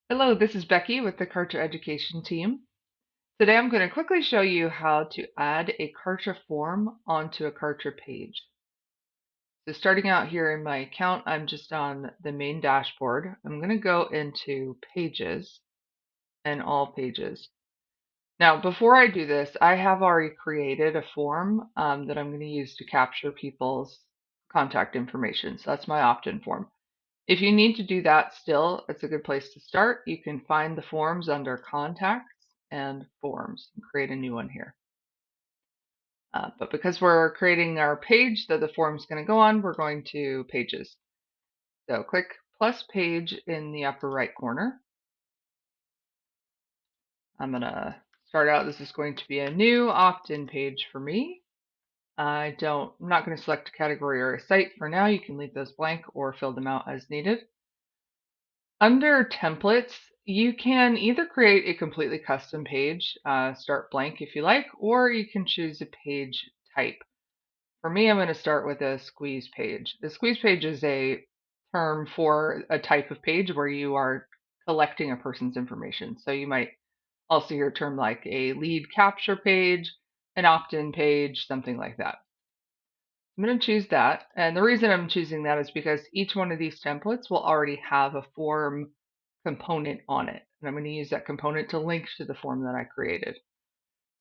Hello, this is Becky with the Kartra Education team. Today I'm going to quickly show you how to add a Kartra form onto a Kartra page. So starting out here in my account, I'm just on the main dashboard. I'm going to go into Pages and All Pages. Now, before I do this, I have already created a form that I'm going to use to capture people's contact information. So that's my opt-in form. If you need to do that still, it's a good place to start. You can find the forms under Contacts and Forms and create a new one here. But because we're creating our page that the form is going to go on, we're going to Pages. So click plus page in the upper right corner. I'm going to start out, this is going to be a new opt-in page for me. I'm not going to select a category or a site for now. You can leave those blank or fill them out as needed. Under templates, you can either create a completely custom page, start blank if you like, or you can choose a page type. For me, I'm going to start with a squeeze page. The squeeze page is a term for a type of page where you are collecting a person's information. So you might also hear a term like a lead capture page, an opt-in page, something like that. I'm going to choose that. And the reason I'm choosing that is because each one of these templates will already have a form component on it. And I'm going to use that component to link to the form that I created.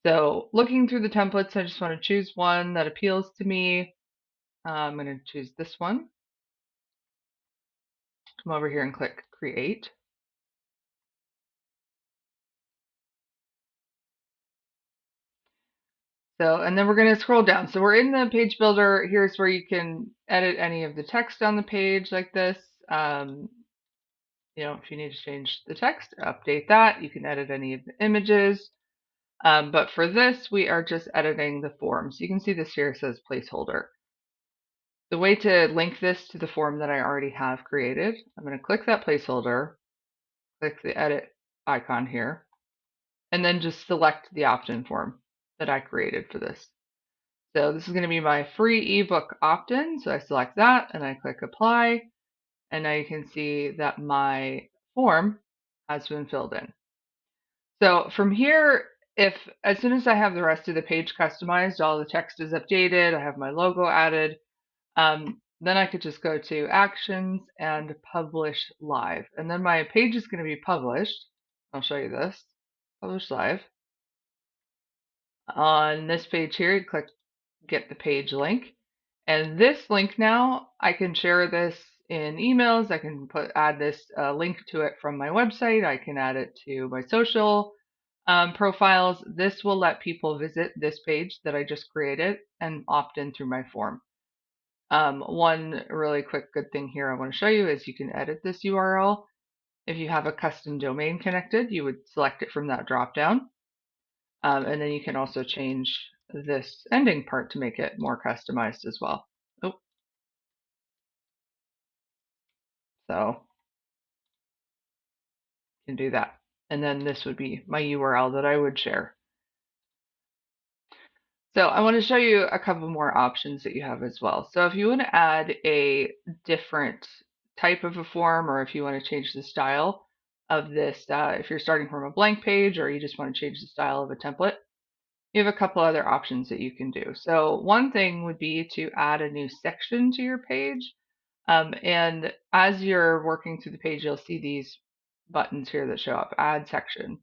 So looking through the templates, I just want to choose one that appeals to me. I'm going to choose this one. Come over here and click Create. So, and then we're going to scroll down. So we're in the page builder. Here's where you can edit any of the text on the page like this. If you need to change the text, update that. You can edit any of the images. But for this, we are just editing the form. So you can see this here says placeholder. The way to link this to the form that I already have created, I'm going to click that placeholder, click the edit icon here, and then just select the opt-in form that I created for this. So this is going to be my free ebook opt-in. So I select that and I click apply. And now you can see that my form has been filled in. So from here, if as soon as I have the rest of the page customized, all the text is updated, I have my logo added, then I could just go to Actions and Publish Live. And then my page is going to be published. I'll show you this. Publish Live. On this page here, you click Get the Page link. And this link now, I can share this in emails. I can add this link to it from my website. I can add it to my social profiles. This will let people visit this page that I just created and opt in through my form. One really quick good thing here I want to show you is you can edit this URL. If you have a custom domain connected, you would select it from that dropdown. And then you can also change this ending part to make it more customized as well. Oh, so you can do that. And then this would be my URL that I would share. So I want to show you a couple more options that you have as well. So if you want to add a different type of a form, or if you want to change the style of this, if you're starting from a blank page or you just want to change the style of a template, you have a couple other options that you can do. So one thing would be to add a new section to your page. And as you're working through the page, you'll see these buttons here that show up, Add Section.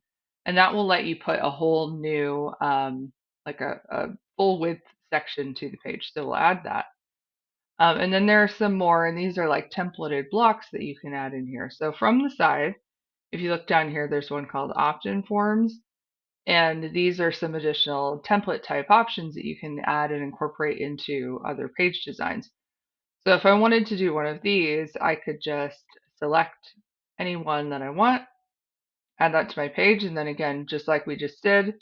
And that will let you put a whole new, like a full width section to the page. So we'll add that. And then there are some more, and these are like templated blocks that you can add in here. So from the side, if you look down here, there's one called Opt-in Forms. And these are some additional template type options that you can add and incorporate into other page designs. So if I wanted to do one of these, I could just select any one that I want, add that to my page, and then again, just like we just did,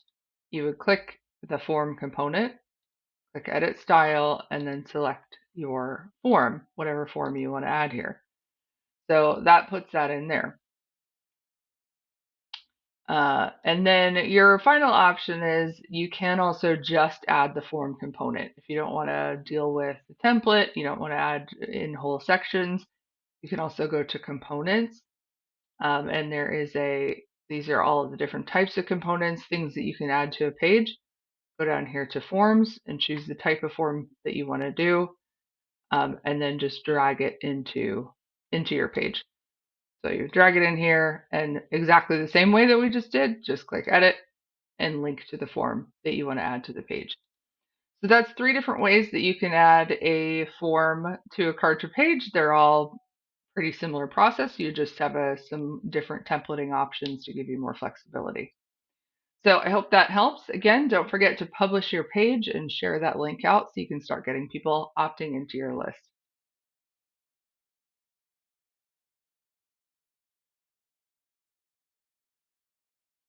you would click the form component, click Edit Style, and then select your form, whatever form you want to add here. So that puts that in there. And then your final option is you can also just add the form component. If you don't want to deal with the template, you don't want to add in whole sections, you can also go to components And these are all of the different types of components, things that you can add to a page. Go down here to forms and choose the type of form that you want to do, and then just drag it into your page. So you drag it in here, and exactly the same way that we just did, just click edit and link to the form that you want to add to the page. So that's 3 different ways that you can add a form to a Kartra page. They're all pretty similar process. You just have some different templating options to give you more flexibility. So I hope that helps. Again, don't forget to publish your page and share that link out so you can start getting people opting into your list.